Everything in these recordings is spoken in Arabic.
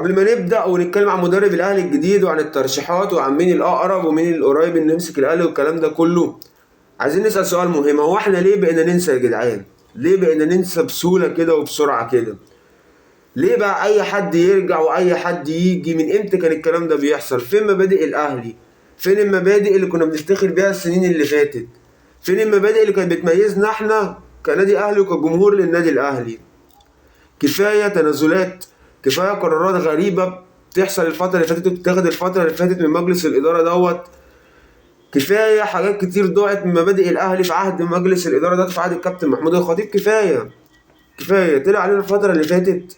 قبل ما نبدأ ونتكلم عن مدرب الأهلي الجديد وعن الترشيحات وعن مين الأقرب ومين القريب إنه يمسك الأهلي والكلام ده كله، عايزين نسأل سؤال مهم. هو احنا ليه بقينا ننسى يا جدعان؟ ليه بقينا ننسى بسهولة كده وبسرعة كده؟ ليه بقى أي حد يرجع وأي حد يجي؟ من إمتى كان الكلام ده بيحصل؟ فين مبادئ الأهلي؟ فين المبادئ اللي كنا بنفتخر بيها السنين اللي فاتت؟ فين المبادئ اللي كانت بتميزنا احنا كنادي أهلي وكجمهور للنادي الأهلي؟ كفاية تنازلات، كفاية قرارات غريبة بتحصل الفترة اللي فاتت وبتتاخد الفترة اللي فاتت من مجلس الإدارة دوت. كفاية حاجات كتير ضاعت من مبادئ الأهلي في عهد مجلس الإدارة ده، في عهد الكابتن محمود الخطيب. كفاية طلع علينا الفترة اللي فاتت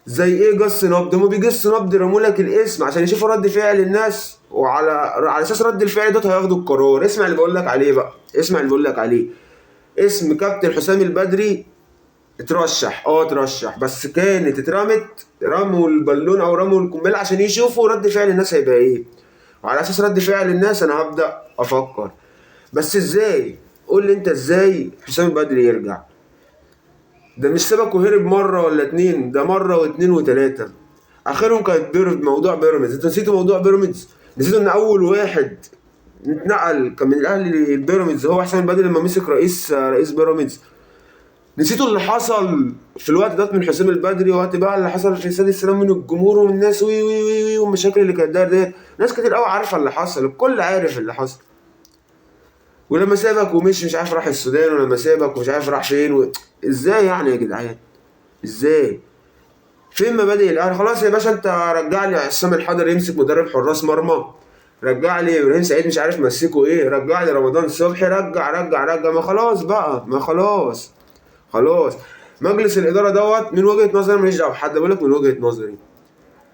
زي ايه؟ جس نبض. هما بيجس نبض يرموا لك الاسم عشان يشوفوا رد فعل الناس، وعلى اساس رد الفعل ده هياخدوا القرار. اسمع اللي بقول لك عليه بقى، اسمع اللي بقول لك عليه. اسم كابتن حسام البدري اترشح، بس كانت اترمت، رموا البالون او رموا القنبله عشان يشوفوا رد فعل الناس هيبقى ايه، وعلى اساس رد فعل الناس انا هبدا افكر. بس ازاي؟ قول لي انت ازاي حسام البدري يرجع؟ ده مش سبك وهرب مره ولا اتنين، ده مره واتنين وتلاته. اخرهم كانت موضوع بيراميدز. انت نسيتوا موضوع بيراميدز؟ نسيتوا ان اول واحد اتنقل كان من الاهلي للبيراميدز هو حسام البدري لما مسك رئيس بيراميدز؟ نسيتوا اللي حصل في الوقت ده من حسام البدري، وقت بقى اللي حصل في استاد السلام من الجمهور ومن الناس وي وي وي وي والمشاكل اللي كانت دايره ديت؟ ناس كتير قوي عارفه اللي حصل، الكل عارف اللي حصل. ولما سابك ومشي مش عارف راح السودان، ولما سابك ومش عارف راح فين ازاي يعني يا جدعان؟ ازاي؟ فين مبادئ الاهلي؟ خلاص يا باشا، انت رجع لي عصام الحضري يمسك مدرب حراس مرمى، رجع لي ابراهيم سعيد مش عارف مسكه ايه، رجع لي رمضان صبحي، رجع. ما خلاص بقى، ما خلاص. مجلس الاداره دوت من وجهه نظري، ماليش دعوه بحد، بقول لك من وجهه نظري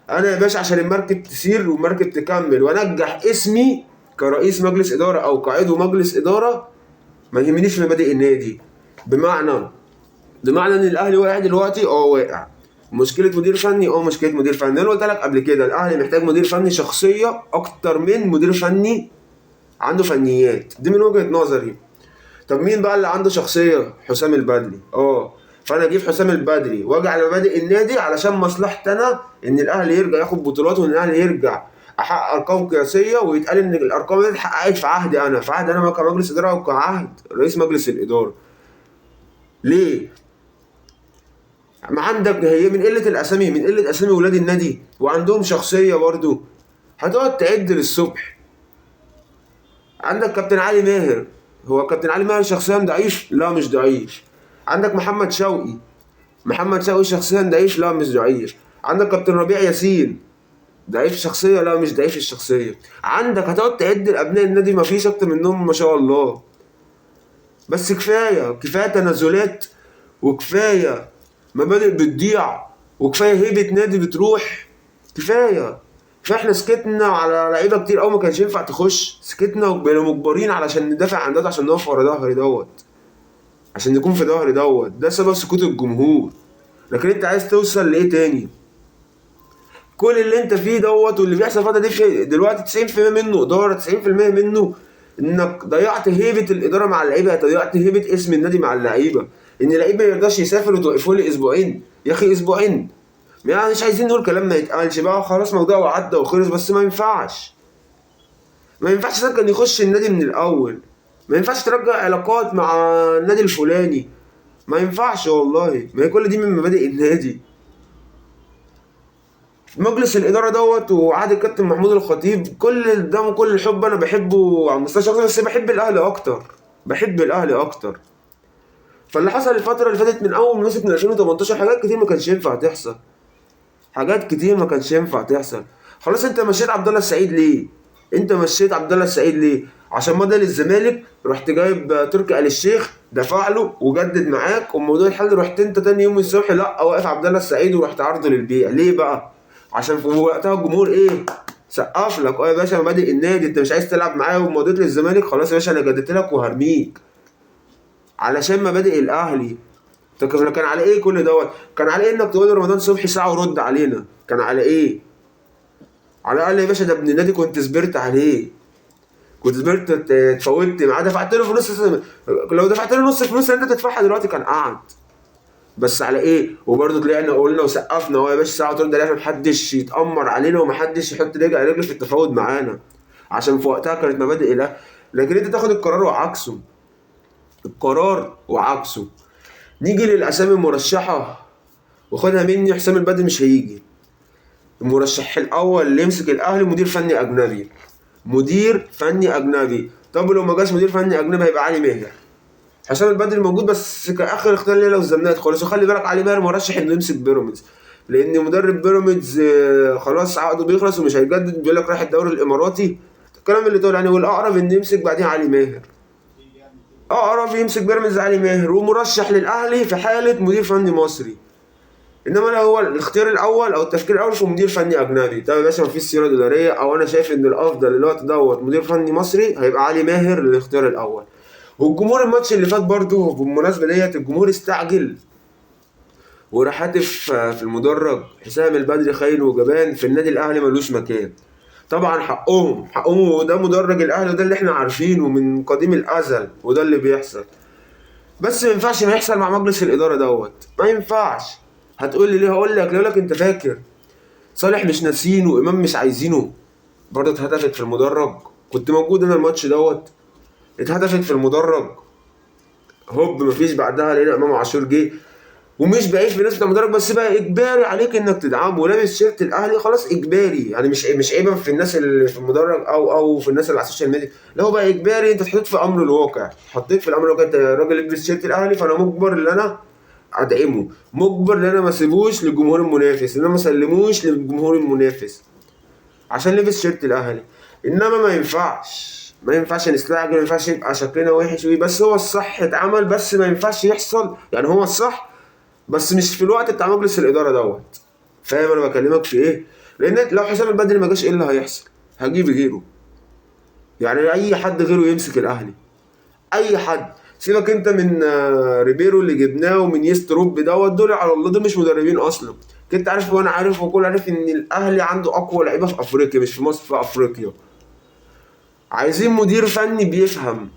انا يا باشا، عشان المركب تسير والمركب تكمل وانجح اسمي كرئيس مجلس اداره او كعضو مجلس اداره، ما يهمنيش مبادئ النادي. بمعنى ان الاهلي واقع دلوقتي، واقع. مشكله مدير فني، مشكله مدير فني. انا قلت لك قبل كده الاهلي محتاج مدير فني شخصيه اكتر من مدير فني عنده فنيات، دي من وجهه نظري. طب مين بقى اللي عنده شخصيه؟ حسام البدري. فانا اجيب حسام البدري واجي على مبادئ النادي علشان مصلحتي انا، ان الاهلي يرجع ياخد بطولات، وان الاهلي يرجع احقق ارقام قياسيه، ويتقال ان الارقام دي اتحققت في عهدي انا كمجلس اداره وكعهد رئيس مجلس الاداره. ليه؟ ما عندك هي من قله الاسامي، من قله اسامي ولاد النادي، وعندهم شخصيه برضو هتقعد تعد للصبح. عندك كابتن علي ماهر، هو كابتن علي ماهر شخصيا ضعيف؟ لا مش ضعيف. عندك محمد شوقي شخصيا ضعيف؟ لا مش ضعيف. عندك كابتن ربيع ياسين ضعيف الشخصيه؟ لا مش ضعيف الشخصيه. عندك هتقعد تعد الابناء النادي، ما فيش اكتر منهم ما شاء الله. بس كفايه تنازلات، وكفايه مبادئ بتضيع، وكفايه هيبه نادي بتروح. كفايه. فاحنا سكتنا على لعيبه كتير قوي ما كانش ينفع تخش، سكتنا وبقينا مجبرين علشان ندافع عن ده، عشان نقف ورا ظهري دوت، عشان نكون في ظهري دوت. ده سبب سكوت الجمهور. لكن انت عايز توصل لايه تاني؟ كل اللي انت فيه دوت واللي بيحصل الفتره دي دلوقتي 90% منه اداره، 90% منه انك ضيعت هيبه الاداره مع اللعيبه، ضيعت هيبه اسم النادي مع اللعيبه. ان اللعيب ما يرضاش يسافر وتوقفوا لي اسبوعين. يا اخي اسبوعين يعني مش عايزين نقول كلام ما يتقالش بقى، خلاص موضوع وعدى وخلص. بس ما ينفعش كان يخش النادي من الاول. ما ينفعش ترجع علاقات مع النادي الفلاني، ما ينفعش والله. ما هي كل دي من مبادئ النادي. مجلس الاداره دوت وعهد الكابتن محمود الخطيب، كل ده وكل الحب انا بحبه على المستوى الشخصي، بس بحب الاهلي اكتر. فاللي حصل الفتره اللي فاتت من اول ما مسك من 2018 حاجات كتير ما كانش ينفع تحصل. خلاص انت مشيت عبد الله السعيد ليه؟ عشان مضى للزمالك، رحت جايب تركي آل الشيخ دفع له وجدد معاك والموضوع الحل، رحت انت تاني يوم الصبح لا واقف عبد الله السعيد ورحت عرضه للبيع. ليه بقى؟ عشان في وقتها الجمهور سقف لك. يا باشا مبادئ النادي، انت مش عايز تلعب معايا ومضيت للزمالك، خلاص يا باشا انا جددت لك وهرميك علشان مبادئ الاهلي. كان على ايه كل دوت؟ كان على ايه انك تقول رمضان صبحي ساعه ورد علينا؟ كان على ايه؟ على الاقل يا باشا ده ابن النادي كنت صبرت عليه، كنت صبرت تفوتت معاه، دفعت له فلوس. لو دفعت له نص الفلوس اللي انت تدفعها دلوقتي كان قعد. بس على ايه؟ وبرضه طلعنا قلنا وسقفنا يا باشا ساعه ترد علينا، محدش يتامر علينا ومحدش يحط رجل في التفاوض معانا، عشان في وقتها كانت مبادئ لا. لكن انت تاخد القرار وعكسه، القرار وعكسه. نيجي للاسامي المرشحه، وخدها مني حسام البدري مش هيجي. المرشح الاول اللي يمسك الاهلي مدير فني اجنبي، مدير فني اجنبي. طب لو ما جاش مدير فني اجنبي هيبقى علي ماهر. حسام البدري موجود بس كاخر اختيار ليه لو زنقت خالص. وخلي بالك علي ماهر مرشح انه يمسك بيراميدز، لان مدرب بيراميدز خلاص عقده بيخلص ومش هيجدد، بيقول لك رايح الدوري الاماراتي، الكلام اللي طول يعني. والاقرب انه يمسك بعدين علي ماهر، اقرب يمسك بيراميدز علي ماهر، ومرشح للاهلي في حاله مدير فني مصري. انما لو هو الاختيار الاول او التفكير الاول في مدير فني اجنبي، طب يا باشا مفيش سيره اداريه، او انا شايف ان الافضل الوقت دوت مدير فني مصري، هيبقى علي ماهر للاختيار الاول. والجمهور الماتش اللي فات برضه بالمناسبه ديت، الجمهور استعجل وراح هاتف في المدرج حسام البدري خاين وجبان، في النادي الاهلي ملوش مكان. طبعا حقهم، وده مدرج الاهلي وده اللي احنا عارفينه من قديم الازل، وده اللي بيحصل. بس ما ينفعش ما يحصل مع مجلس الاداره دوت، ما ينفعش. هتقول لي ليه؟ هقول لك انت فاكر صالح مش ناسينه وامام مش عايزينه؟ برضه اتهدفت في المدرج، كنت موجود انا الماتش دوت، اتهدفت في المدرج، هوب مفيش بعدها لقينا امام عاشور جه. ومش بعيد في ناس بتاع المدرج، بس بقى اجباري عليك انك تدعمه، ولابس شيرت الاهلي خلاص اجباري يعني، مش عيبا في الناس اللي في المدرج او في الناس اللي على السوشيال ميديا، لا هو بقى اجباري، انت اتحطيت في امر الواقع، حطيت في الامر الواقع، انت راجل لابس شيرت الاهلي فانا مجبر ان انا ادعمه، مجبر ان انا ما اسيبوش للجمهور المنافس، ان انا ما اسلموش للجمهور المنافس عشان لبس شيرت الاهلي. انما ما ينفعش نستعجل، ما ينفعش يبقى شكلنا وحش، بس هو الصح اتعمل، بس ما ينفعش يحصل يعني، هو الصح بس مش في الوقت بتاع مجلس الاداره دوت. فاهم انا بكلمك في ايه؟ لان لو حسام البدري ما جاش ايه اللي هيحصل؟ هجيب غيره، يعني اي حد غيره يمسك الاهلي، اي حد. سيبك انت من ريبيرو اللي جبناه ومن يستروب دوت، دول على الله دول مش مدربين اصلا. كنت عارف وانا عارف وكل عارف ان الاهلي عنده اقوى لعيبه في افريقيا، مش في مصر، في افريقيا. عايزين مدير فني بيفهم،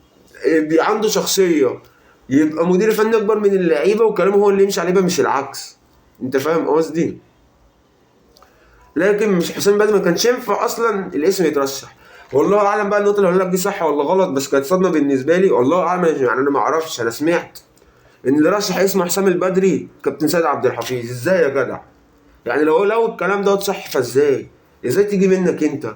عنده شخصيه، يبقى مدير فني اكبر من اللعيبه وكلامه هو اللي يمشي عليه مش العكس. انت فاهم قصدي؟ لكن مش حسام بدري، ما كانش ينفع اصلا الاسم يترشح. والله اعلم بقى النقطه اللي هقول لك دي صح ولا غلط، بس كانت صدمه بالنسبه لي، والله اعلم يعني، انا ما اعرفش، انا سمعت ان اللي رشح اسمه حسام البدري كابتن سيد عبد الحفيظ. ازاي يا جدع؟ يعني لو الكلام ده صح، ازاي تيجي منك انت؟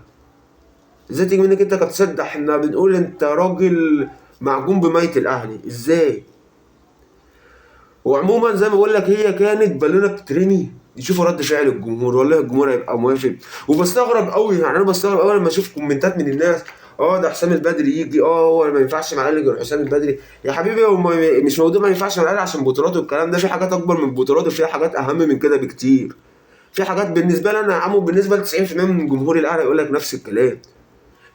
ازاي تيجي منك انت كابتن سيد؟ احنا بنقول انت راجل معجون بميت الاهلي، ازاي؟ وعموما زي ما بقول لك، هي كانت بالونه بتترمي، يشوفوا رد فعل الجمهور، والله الجمهور هيبقى موافق. وبستغرب قوي يعني، انا بستغرب قوي لما اشوف كومنتات من الناس، ده حسام البدري يجي، هو ما ينفعش مع الاهلي غير حسام البدري. يا حبيبي هو مش موضوع ما ينفعش مع الاهلي عشان بطولاته والكلام ده، في حاجات اكبر من بطولاته، في حاجات اهم من كده بكتير. في حاجات بالنسبه لي انا يا عم، بالنسبه ل 90% من جمهور الاهلي يقول لك نفس الكلام.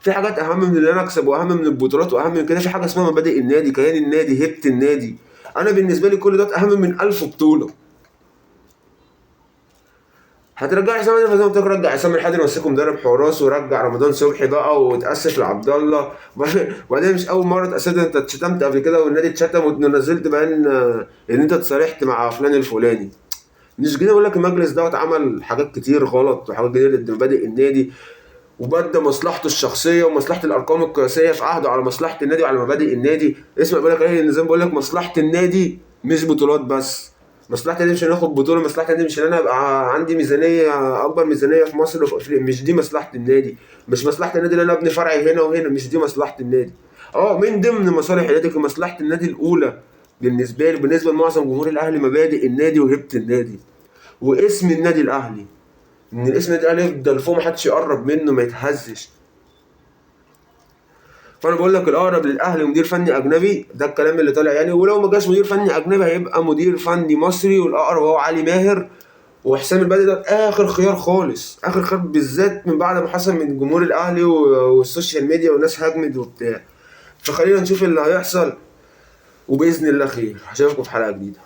في حاجات اهم من اللي انا اكسب، واهم من البطولات، واهم من كده. في حاجه اسمها مبادئ النادي، كيان النادي، هيبه النادي. انا بالنسبه لي كل ده اهم من 1000 بطوله. هترجع حسام الحضري زي ما ترجع حسام الحضري مسكه مدرب حراس، ورجع رمضان صبحي بقى وتاسف لعبد الله. وبعدين مش اول مره تاسف، انت اتشتمت قبل كده والنادي اتشتم ونزلت بان ان انت اتصالحت مع فلان الفلاني. مش كده بقول لك المجلس دوت عمل حاجات كتير غلط وحاجات كتير ضد مبادئ النادي، وبدأ مصلحته الشخصيه ومصلحه الارقام القياسيه في عهده على مصلحه النادي وعلى مبادئ النادي. اسمع بقول لك ايه، النظام بقول لك مصلحه النادي مش بطولات بس. مصلحه النادي مش هناخد بطوله، مصلحه النادي مش ان انا ابقى عندي ميزانيه اكبر ميزانيه في مصر وفي افريقيا، مش دي مصلحه النادي. مش مصلحه النادي ان انا ابني فرع هنا وهنا، مش دي مصلحه النادي. من ضمن مصالح النادي كان مصلحه النادي الاولى بالنسبه لي، بالنسبه لمعظم جمهور الاهلي، مبادئ النادي وهيبه النادي واسم النادي الاهلي، ان الاسم النادي الاهلي يفضل فوق، محدش يقرب منه، ما يتهزش. فانا بقول لك الاقرب للاهلي مدير فني اجنبي، ده الكلام اللي طالع يعني. ولو ما جاش مدير فني اجنبي هيبقى مدير فني مصري، والاقرب هو علي ماهر. وحسام البدري ده اخر خيار خالص، اخر خيار، بالذات من بعد ما حصل من جمهور الاهلي والسوشيال ميديا والناس هاجمت وبتاع. فخلينا نشوف اللي هيحصل، وباذن الله خير. هشوفكم في حلقه جديده.